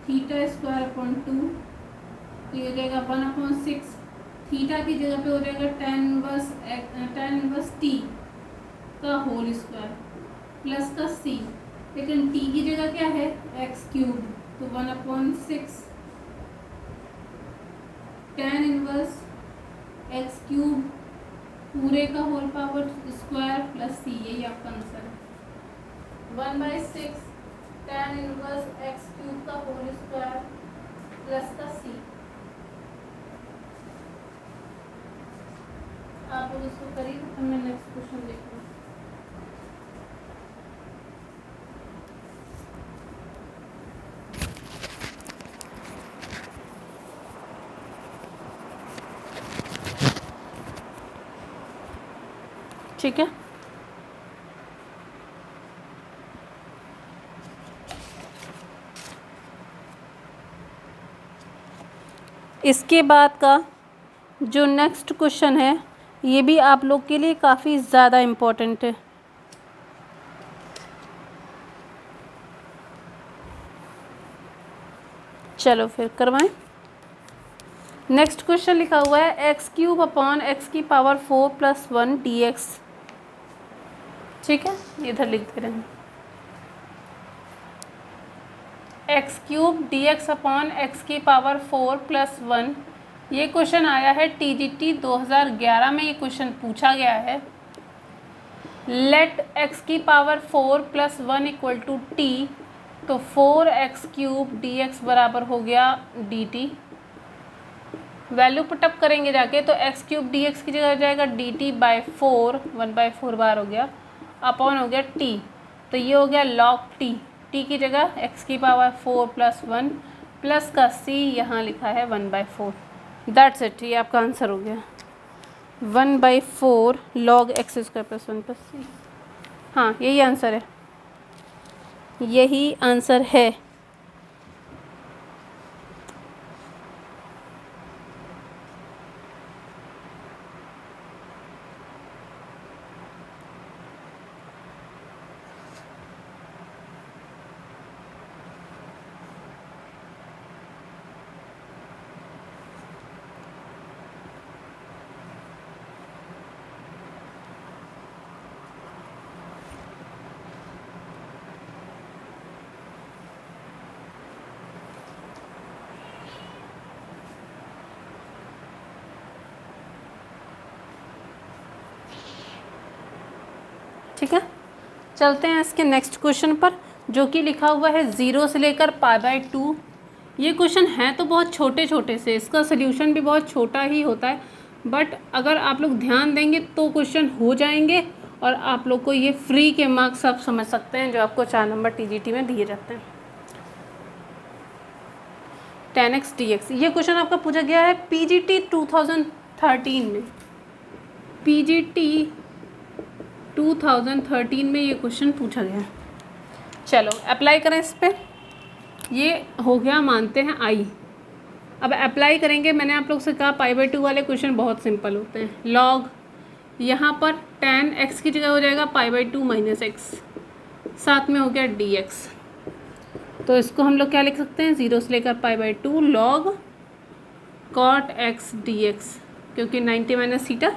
थीटा स्क्वायर अपॉन 2, तो ये हो जाएगा 1/6 थीटा की जगह पे हो जाएगा tan इनवर्स t का होल स्क्वायर प्लस का c, लेकिन t की जगह क्या है, एक्स क्यूब, तो 1/6 tan इनवर्स एक्स क्यूब पूरे का whole power square plus c, यही आपका आंसर है। 1/6 tan इनवर्स एक्स क्यूब का होल स्क्वायर प्लस का c। आप लोग इसको करिए, तो मैं नेक्स्ट क्वेश्चन देखूँ। ठीक है, इसके बाद का जो नेक्स्ट क्वेश्चन है ये भी आप लोग के लिए काफ़ी ज़्यादा इम्पोर्टेंट है। चलो फिर करवाएं। नेक्स्ट क्वेश्चन लिखा हुआ है एक्स क्यूब अपॉन एक्स की पावर 4 प्लस 1 डी एक्स। ठीक है, इधर लिख दे रहे हैं x cube D x upon x की पावर 4 प्लस 1। ये क्वेश्चन आया है TGT 2011 में, ये क्वेश्चन पूछा गया है। लेट एक्स की power 4 plus 1 equal to t, तो 4x क्यूब डी एक्स बराबर हो गया dt। वैल्यू पुटअप करेंगे जाके, तो एक्स क्यूब डी एक्स की जगह हो जाएगा dt बाई 4, 1/4 बार हो गया, अपॉन हो गया t, तो ये हो गया log t। t की जगह x की पावर 4 प्लस 1 प्लस का c, यहाँ लिखा है 1/4। दैट्स इट, ये आपका आंसर हो गया 1/4 log x square plus 1 plus c। हाँ, यही आंसर है, यही आंसर है। ठीक है, चलते हैं इसके नेक्स्ट क्वेश्चन पर, जो कि लिखा हुआ है 0 से लेकर π/2। ये क्वेश्चन हैं तो बहुत छोटे छोटे से, इसका सोल्यूशन भी बहुत छोटा ही होता है, बट अगर आप लोग ध्यान देंगे तो क्वेश्चन हो जाएंगे और आप लोग को ये फ्री के मार्क्स आप समझ सकते हैं, जो आपको 4 नंबर TGT में दिए जाते हैं। tan x dx, ये क्वेश्चन आपका पूछा गया है PGT 2013 में। PGT 2013 में ये क्वेश्चन पूछा गया। चलो अप्लाई करें इस पर। ये हो गया, मानते हैं आई। अब अप्लाई करेंगे, मैंने आप लोग से कहा π/2 वाले क्वेश्चन बहुत सिंपल होते हैं। लॉग, यहाँ पर tan x की जगह हो जाएगा π/2 माइनस एक्स, साथ में हो गया dx। तो इसको हम लोग क्या लिख सकते हैं, 0 से लेकर π/2 log cot x dx, क्योंकि 90 minus theta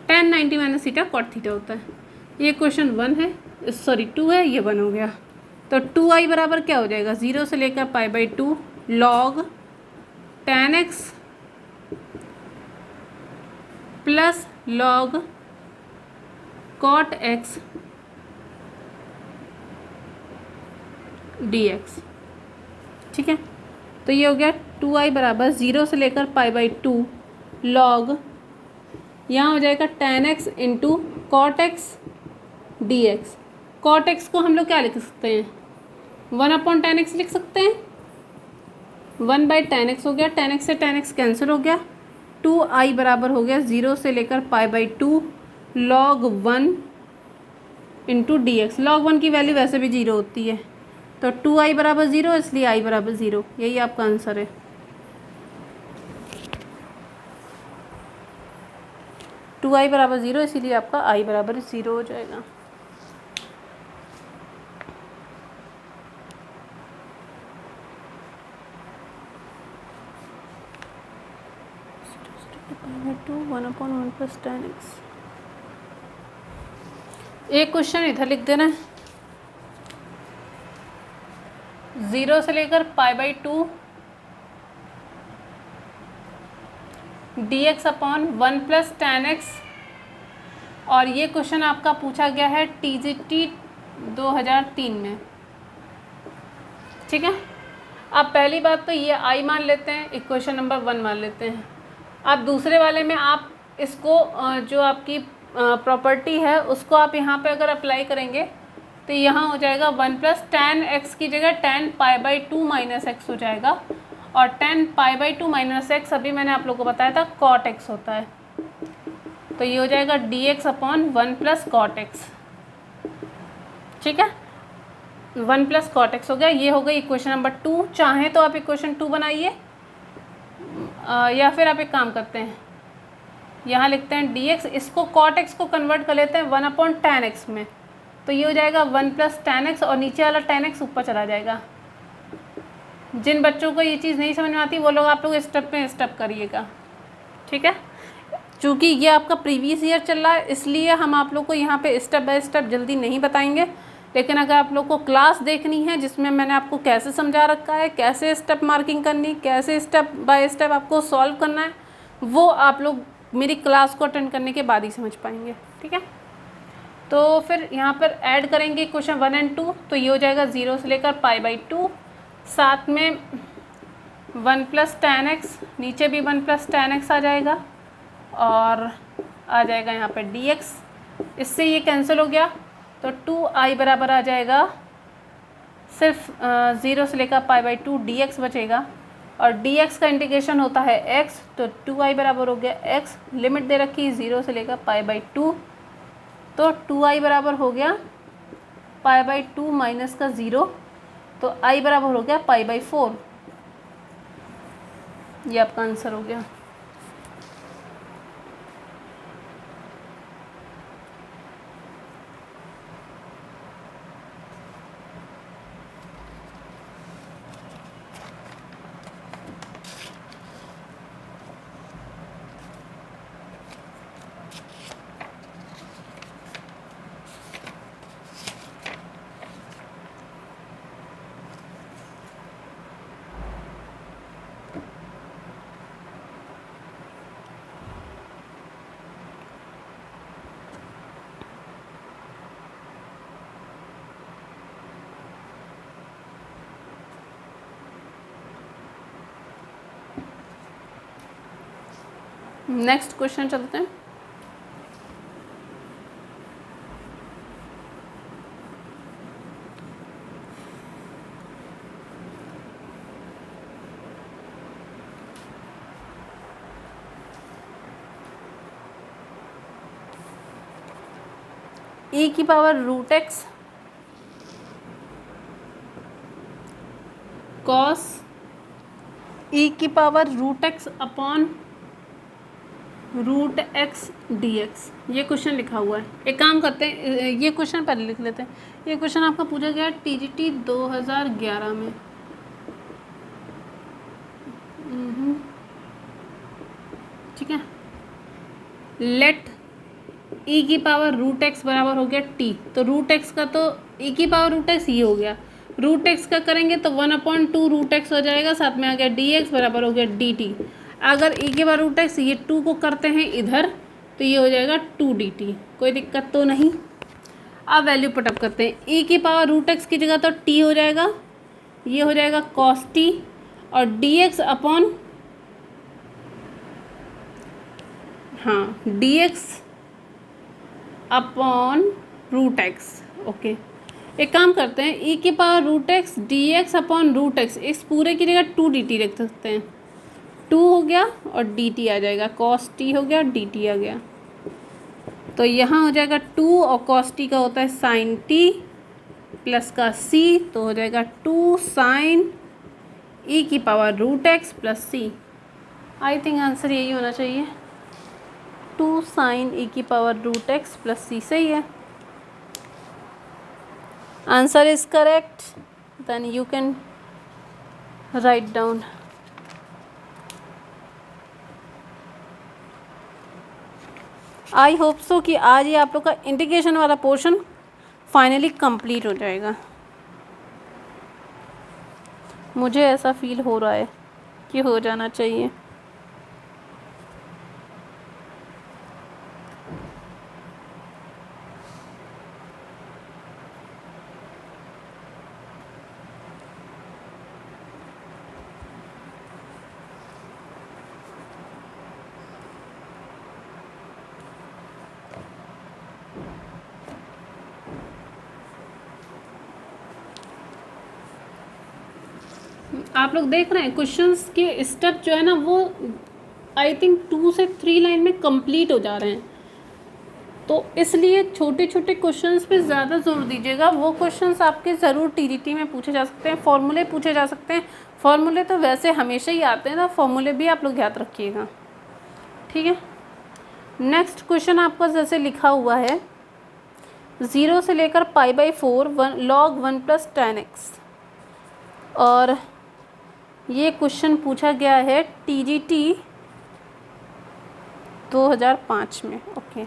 tan 90 minus theta cot theta होता है। ये क्वेश्चन 1 है, सॉरी 2 है, ये 1 हो गया। तो 2i बराबर क्या हो जाएगा, 0 से लेकर π/2 log tan x plus log cot x dx। ठीक है, तो ये हो गया 2i बराबर 0 से लेकर π/2 log, यहाँ हो जाएगा tan x into cot x dx। cot x को हम लोग क्या लिख सकते हैं, 1/tan x लिख सकते हैं, 1/tan x हो गया, tan x से tan x कैंसिल हो गया। 2i बराबर हो गया 0 से लेकर π/2 log 1 इंटू dx। log 1 की वैल्यू वैसे भी 0 होती है, तो 2i बराबर 0, इसलिए i बराबर 0। यही आपका आंसर है। 2i बराबर 0, इसीलिए आपका i बराबर 0 हो जाएगा। एक क्वेश्चन इधर लिख देना है, 0 से लेकर π/2 dx upon 1 plus tan x, और ये क्वेश्चन आपका पूछा गया है TGT 2003 में। ठीक है, अब पहली बात तो ये i मान लेते हैं, इक्वेशन नंबर 1 मान लेते हैं। अब दूसरे वाले में आप इसको जो आपकी प्रॉपर्टी है उसको आप यहाँ पे अगर अप्लाई करेंगे तो यहाँ हो जाएगा 1 प्लस tan x की जगह tan π/2 माइनस x हो जाएगा, और tan π/2 माइनस x अभी मैंने आप लोगों को बताया था cot x होता है, तो ये हो जाएगा dx upon 1 plus cot x। ठीक है, 1 प्लस cot x हो गया। ये हो गई इक्वेशन नंबर 2। चाहें तो आप इक्वेशन 2 बनाइए, या फिर आप एक काम करते हैं, यहाँ लिखते हैं dx, इसको cot x को कन्वर्ट कर लेते हैं 1/tan x में, तो ये हो जाएगा 1 प्लस tan x, और नीचे वाला tan x ऊपर चला जाएगा। जिन बच्चों को ये चीज़ नहीं समझ में आती वो लोग आप लोग स्टेप पे स्टेप करिएगा। ठीक है, चूँकि ये आपका प्रीवियस ईयर चल रहा है, इसलिए हम आप लोग को यहाँ पे स्टेप बाय स्टेप जल्दी नहीं बताएंगे, लेकिन अगर आप लोग को क्लास देखनी है जिसमें मैंने आपको कैसे समझा रखा है, कैसे स्टेप मार्किंग करनी, कैसे स्टेप बाय स्टेप आपको सॉल्व करना है, वो आप लोग मेरी क्लास को अटेंड करने के बाद ही समझ पाएंगे। ठीक है, तो फिर यहाँ पर ऐड करेंगे क्वेश्चन 1 और 2, तो ये हो जाएगा 0 से लेकर π/2, साथ में 1 प्लस tan x, नीचे भी 1 प्लस tan x आ जाएगा, और आ जाएगा यहाँ पे dx, इससे ये कैंसिल हो गया, तो 2i बराबर आ जाएगा सिर्फ 0 से लेकर π/2 dx बचेगा, और dx का इंटीग्रेशन होता है x, तो 2i बराबर हो गया x, लिमिट दे रखी 0 से लेकर π/2, तो 2i बराबर हो गया π/2 माइनस का 0, तो i बराबर हो गया π/4। ये आपका आंसर हो गया। नेक्स्ट क्वेश्चन चलते हैं। e की पावर √x cos e की power √x upon √x dx, ये क्वेश्चन लिखा हुआ है। एक काम करते हैं, ये क्वेश्चन पहले लिख लेते हैं। ये क्वेश्चन आपका पूछा गया TGT 2011 में। ठीक है, लेट ई की पावर रूट एक्स बराबर हो गया टी, तो रूट एक्स का तो ई की पावर रूट एक्स ये हो गया, रूट एक्स का करेंगे तो 1/2 रूट एक्स हो जाएगा, साथ में आ गया डी एक्स बराबर हो गया डी टी। अगर ई के पावर रूट एक्स ये 2 को करते हैं इधर तो ये हो जाएगा 2 डी टी, कोई दिक्कत तो नहीं। अब वैल्यू पुटअप करते हैं, ई की पावर रूट एक्स की जगह तो टी हो जाएगा, ये हो जाएगा कॉस टी, और डी एक्स अपॉन, हाँ d x upon root x. Okay, एक काम करते हैं, ई की power root x d x upon root x, इस पूरे की जगह 2 डी टी रख सकते हैं, 2 हो गया और डी टी आ जाएगा, कॉस टी हो गया डी टी आ गया, तो यहाँ हो जाएगा 2 और कॉस टी का होता है साइन टी प्लस का सी, तो हो जाएगा 2 साइन ई की power root x plus c. I think answer यही होना चाहिए, 2 साइन ई की power root x plus c, सही है। Answer is correct, then you can write down. I hope so कि आज ही आप लोग का इंटीग्रेशन वाला पोर्शन फाइनली कंप्लीट हो जाएगा, मुझे ऐसा फील हो रहा है कि हो जाना चाहिए। आप लोग देख रहे हैं क्वेश्चंस के स्टेप जो है ना वो आई थिंक 2 से 3 लाइन में कंप्लीट हो जा रहे हैं, तो इसलिए छोटे छोटे क्वेश्चंस पे ज़्यादा जोर दीजिएगा। वो क्वेश्चंस आपके ज़रूर टीजीटी में पूछे जा सकते हैं, फॉर्मूले पूछे जा सकते हैं, फॉर्मूले तो वैसे हमेशा ही आते हैं ना, फॉर्मूले भी आप लोग याद रखिएगा, ठीक है। नेक्स्ट क्वेश्चन आपका जैसे लिखा हुआ है 0 से लेकर π/4 log 1 + tan x, और ये क्वेश्चन पूछा गया है टीजीटी 2005 में। ओके,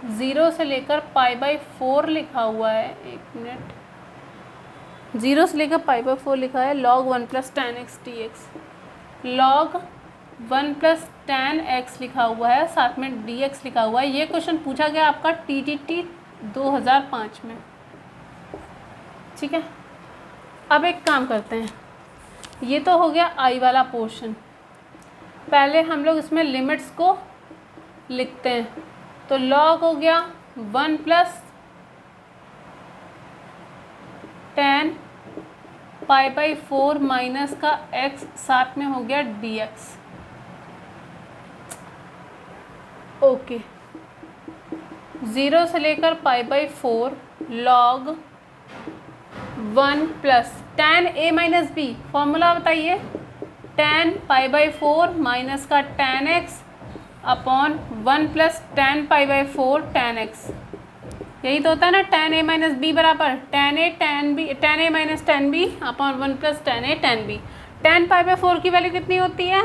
ज़ीरो से लेकर π/4 लिखा हुआ है, एक मिनट, 0 से लेकर π/4 लिखा है, log 1 + tan x dx, log 1 + tan x लिखा हुआ है, साथ में dx लिखा हुआ है। ये क्वेश्चन पूछा गया आपका टीजीटी 2005 में, ठीक है। अब एक काम करते हैं, ये तो हो गया आई वाला पोर्शन, पहले हम लोग इसमें लिमिट्स को लिखते हैं, तो log हो गया 1 + tan π/4 माइनस का x, साथ में हो गया dx। ओके, 0 से लेकर π/4 log 1 + tan a - b, formula बताइए, tan π/4 माइनस का tan x upon 1 + tan π/4 tan x, यही तो होता है ना, tan a - b बराबर tan a tan b, tan a - tan b upon 1 + tan a tan b। tan π/4 की वैल्यू कितनी होती है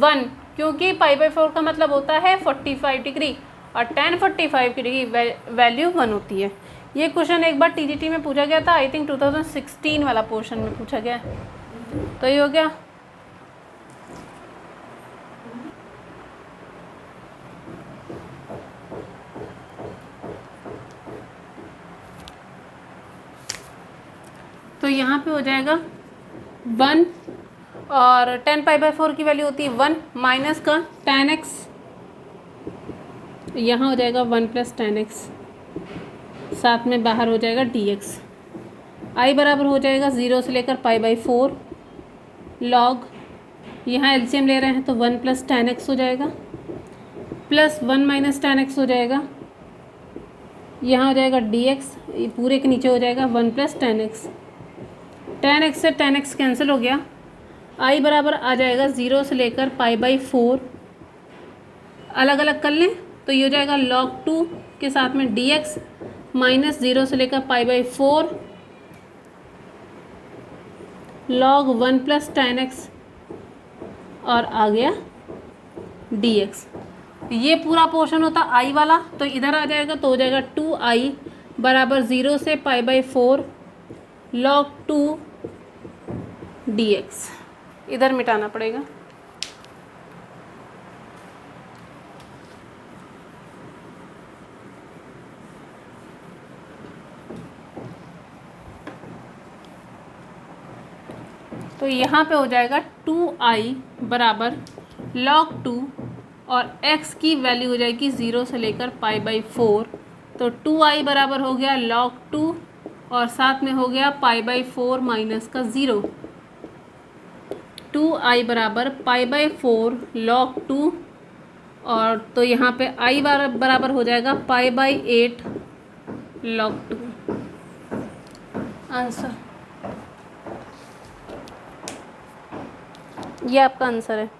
1, क्योंकि π/4 का मतलब होता है 45 डिग्री, और tan 45 डिग्री वैल्यू 1 होती है। ये क्वेश्चन एक बार टीजीटी में पूछा गया था, आई थिंक 2016 वाला पोर्शन में पूछा गया, तो ये हो गया। तो यहाँ पे हो जाएगा 1, और tan π/4 की वैल्यू होती है 1 माइनस का tan x, यहाँ हो जाएगा 1 + tan x, साथ में बाहर हो जाएगा dx। i बराबर हो जाएगा 0 से लेकर π/4 log, यहाँ एलसीएम ले रहे हैं तो 1 + tan x हो जाएगा, प्लस 1 - tan x हो जाएगा, यहाँ हो जाएगा dx, ये पूरे के नीचे हो जाएगा 1 + tan x, tan x से tan x कैंसिल हो गया, i बराबर आ जाएगा 0 से लेकर π/4, अलग अलग कर लें तो ये हो जाएगा log 2 के साथ में dx माइनस 0 से लेकर π/4 log 1 + tan x और आ गया dx। ये पूरा पोर्शन होता i वाला, तो इधर आ जाएगा तो हो जाएगा 2i बराबर 0 से π/4 log 2 dx। इधर मिटाना पड़ेगा। तो यहाँ पे हो जाएगा 2i बराबर log 2 और x की वैल्यू हो जाएगी 0 से लेकर π/4। तो 2i बराबर हो गया log 2 और साथ में हो गया π/4 माइनस का 0। 2i बराबर π/4 log 2 और तो यहाँ पे i बराबर हो जाएगा π/8 log 2। आंसर ये आपका आंसर है।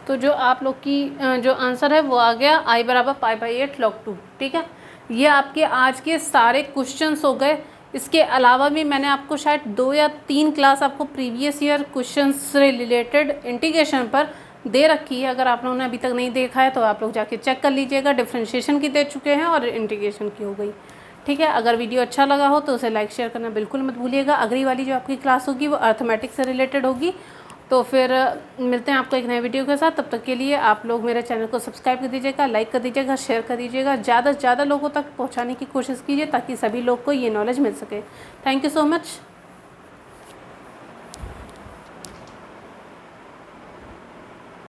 तो जो आप लोग की जो आंसर है वो आ गया i बराबर π/8 log 2। ठीक है, ये आपके आज के सारे क्वेश्चंस हो गए। इसके अलावा भी मैंने आपको शायद 2 या 3 क्लास आपको प्रीवियस ईयर क्वेश्चंस से रिलेटेड इंटीग्रेशन पर दे रखी है। अगर आप लोगों ने अभी तक नहीं देखा है तो आप लोग जाके चेक कर लीजिएगा। डिफरेंशिएशन की दे चुके हैं और इंटीग्रेशन की हो गई। ठीक है, अगर वीडियो अच्छा लगा हो तो उसे लाइक शेयर करना बिल्कुल मत भूलिएगा। अगली वाली जो आपकी क्लास होगी वो अर्थमेटिक से रिलेटेड होगी। तो फिर मिलते हैं आपको एक नए वीडियो के साथ। तब तक के लिए आप लोग मेरे चैनल को सब्सक्राइब कर दीजिएगा, लाइक कर दीजिएगा, शेयर कर दीजिएगा, ज़्यादा से ज़्यादा लोगों तक पहुंचाने की कोशिश कीजिए ताकि सभी लोग को ये नॉलेज मिल सके। Thank you so much.